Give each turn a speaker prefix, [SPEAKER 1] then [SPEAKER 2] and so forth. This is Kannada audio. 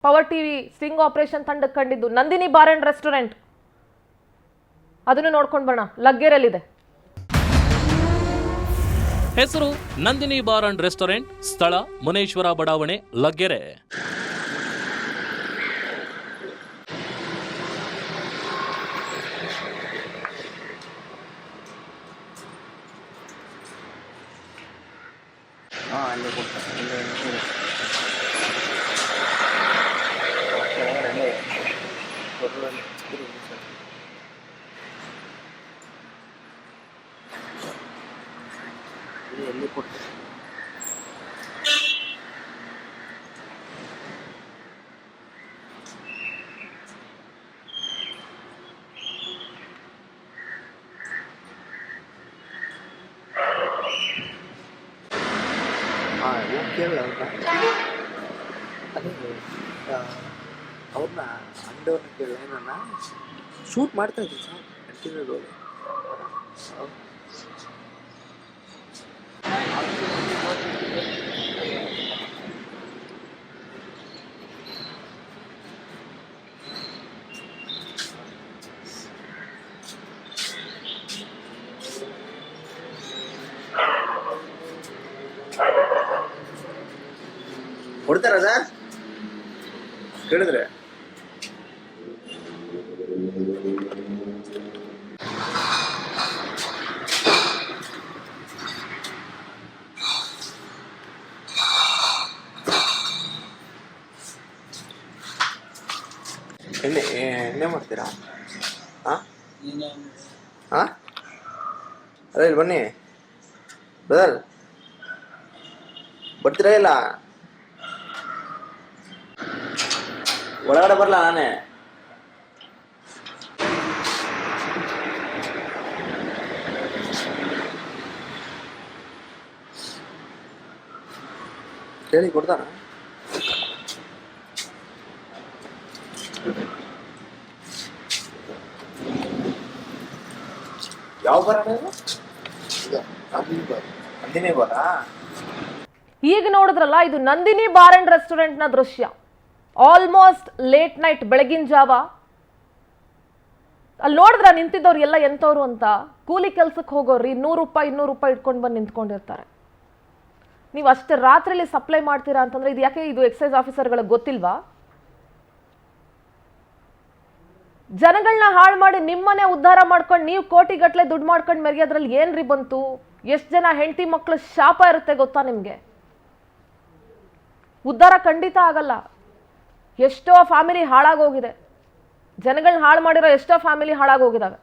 [SPEAKER 1] ಪವರ್ ಟಿವಿ ಸ್ಟಿಂಗ್ ಆಪರೇಷನ್ ತಂಡಕ್ಕೆ ಕಂಡಿದ್ದು ನಂದಿನಿ ಬಾರ್ ಅಂಡ್ ರೆಸ್ಟೋರೆಂಟ್. ಅದನ್ನು ನೋಡ್ಕೊಂಡು ಬರೋಣ. ಲಗ್ಗೆರೆಯಲ್ಲಿದೆ.
[SPEAKER 2] ಹೆಸರು ನಂದಿನಿ ಬಾರ್ ಅಂಡ್ ರೆಸ್ಟೋರೆಂಟ್, ಸ್ಥಳ ಮುನೇಶ್ವರ ಬಡಾವಣೆ, ಲಗ್ಗೆರೆ.
[SPEAKER 3] ಅವ್ರನ್ನ ಅಂಡವ್ರನ್ನ ಕೇಳಿ ಏನನ್ನ ಶೂಟ್ ಮಾಡ್ತಾ ಇದ್ವಿ ಸರ್ ಕಂಟಿನ್ಯೂ. ಕೊಡ್ತಾರ ಸರ್ ಕೇಳಿದ್ರೆ ಎಣ್ಣೆ ಮಾಡ್ತೀರಾ? ಅದೇ ಇಲ್ಲಿ ಬನ್ನಿ ಬ್ರದರ್, ಬರ್ತೀರಾ ಇಲ್ಲ? ಒಳಗಡೆ ಬರಲ್ಲ ನಾನೇ. ಹೇಳಿ ಕೊಡ್ತಾನ? ಯಾವ ಬರ ನಂದಿನಿ ಬಾರಾ?
[SPEAKER 1] ಈಗ ನೋಡಿದ್ರಲ್ಲ, ಇದು ನಂದಿನಿ ಬಾರ್ ಅಂಡ್ ರೆಸ್ಟೋರೆಂಟ್ ನ ದೃಶ್ಯ. ಆಲ್ಮೋಸ್ಟ್ ಲೇಟ್ ನೈಟ್, ಬೆಳಗಿನ ಜಾವ. ಅಲ್ಲಿ ನೋಡಿದ್ರ ನಿಂತಿದ್ದವ್ರು ಎಲ್ಲ ಎಂತವ್ರು ಅಂತ, ಕೂಲಿ ಕೆಲ್ಸಕ್ಕೆ ಹೋಗೋರಿ 100 ರೂಪಾಯಿ 200 ರೂಪಾಯಿ ಇಟ್ಕೊಂಡು ಬಂದು ನಿಂತ್ಕೊಂಡಿರ್ತಾರೆ. ನೀವು ಅಷ್ಟೇ ರಾತ್ರಿಲಿ ಸಪ್ಲೈ ಮಾಡ್ತೀರಾ ಅಂತಂದ್ರೆ ಇದು ಯಾಕೆ? ಇದು ಎಕ್ಸೈಸ್ ಆಫೀಸರ್ಗಳಿಗೆ ಗೊತ್ತಿಲ್ವಾ? ಜನಗಳನ್ನ ಹಾಳು ಮಾಡಿ ನಿಮ್ಮನೆ ಉದ್ಧಾರ ಮಾಡ್ಕೊಂಡು ನೀವು ಕೋಟಿಗಟ್ಟಲೆ ದುಡ್ಡು ಮಾಡ್ಕೊಂಡು ಮೆರೆಯೋದ್ರಲ್ಲಿ ಏನ್ರಿ ಬಂತು? ಎಷ್ಟು ಜನ ಹೆಂಡತಿ ಮಕ್ಕಳು ಶಾಪ ಇರುತ್ತೆ ಗೊತ್ತಾ ನಿಮ್ಗೆ? ಉದ್ಧಾರ ಖಂಡಿತ ಆಗಲ್ಲ. ಎಷ್ಟೋ ಫ್ಯಾಮಿಲಿ ಹಾಳಾಗೋಗಿದೆ. ಜನಗಳನ್ನ ಹಾಳು ಮಾಡಿರೋ ಎಷ್ಟೋ ಫ್ಯಾಮಿಲಿ ಹಾಳಾಗೋಗಿದಾವೆ.